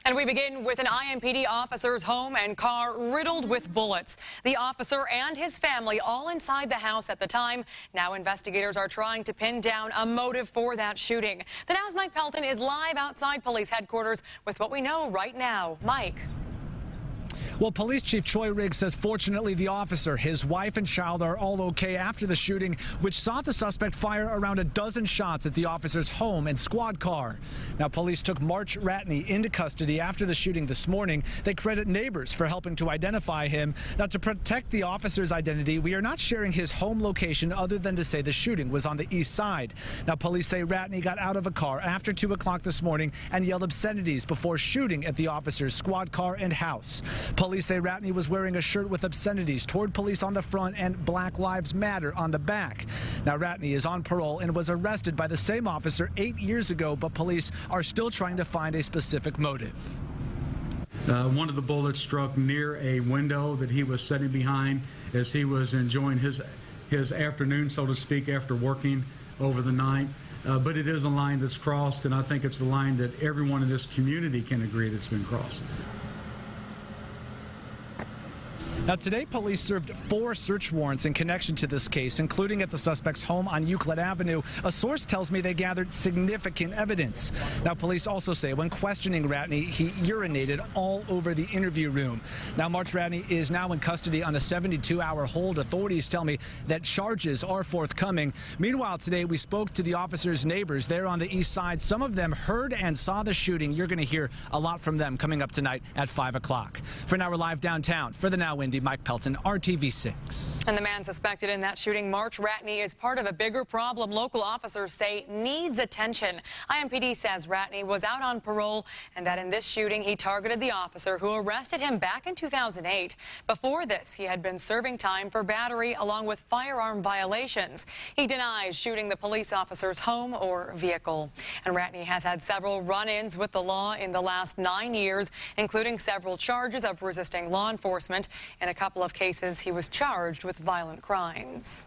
And we begin with an IMPD officer's home and car riddled with bullets. The officer and his family all inside the house at the time. Now investigators are trying to pin down a motive for that shooting. The Now's Mike Pelton is live outside police headquarters with what we know right now. Mike. Well, Police Chief Troy Riggs says fortunately the officer, his wife and child are all okay after the shooting, which saw the suspect fire around a dozen shots at the officer's home and squad car. Now, police took March Ratney into custody after the shooting this morning. They credit neighbors for helping to identify him. Now, to protect the officer's identity, we are not sharing his home location other than to say the shooting was on the east side. Now, police say Ratney got out of a car after 2 o'clock this morning and yelled obscenities before shooting at the officer's squad car and house. Police say Ratney was wearing a shirt with obscenities toward police on the front and Black Lives Matter on the back. Now, Ratney is on parole and was arrested by the same officer 8 years ago, but police are still trying to find a specific motive. One of the bullets struck near a window that he was sitting behind as he was enjoying his afternoon, so to speak, after working over the night. But it is a line that's crossed, and I think it's the line that everyone in this community can agree that's been crossed. Now, today, police served 4 search warrants in connection to this case, including at the suspect's home on Euclid Avenue. A source tells me they gathered significant evidence. Now, police also say when questioning Ratney, he urinated all over the interview room. Now, March Ratney is now in custody on a 72-hour hold. Authorities tell me that charges are forthcoming. Meanwhile, today, we spoke to the officer's neighbors there on the east side. Some of them heard and saw the shooting. You're going to hear a lot from them coming up tonight at 5 o'clock. For now, we're live downtown. For the Now, Indy, Mike Pelton, RTV 6. And the man suspected in that shooting, March Ratney, is part of a bigger problem local officers say needs attention. IMPD says Ratney was out on parole and that in this shooting he targeted the officer who arrested him back in 2008. Before this, he had been serving time for battery along with firearm violations. He denies shooting the police officer's home or vehicle. And Ratney has had several run-ins with the law in the last 9 years, including several charges of resisting law enforcement. In a couple of cases, he was charged with violent crimes.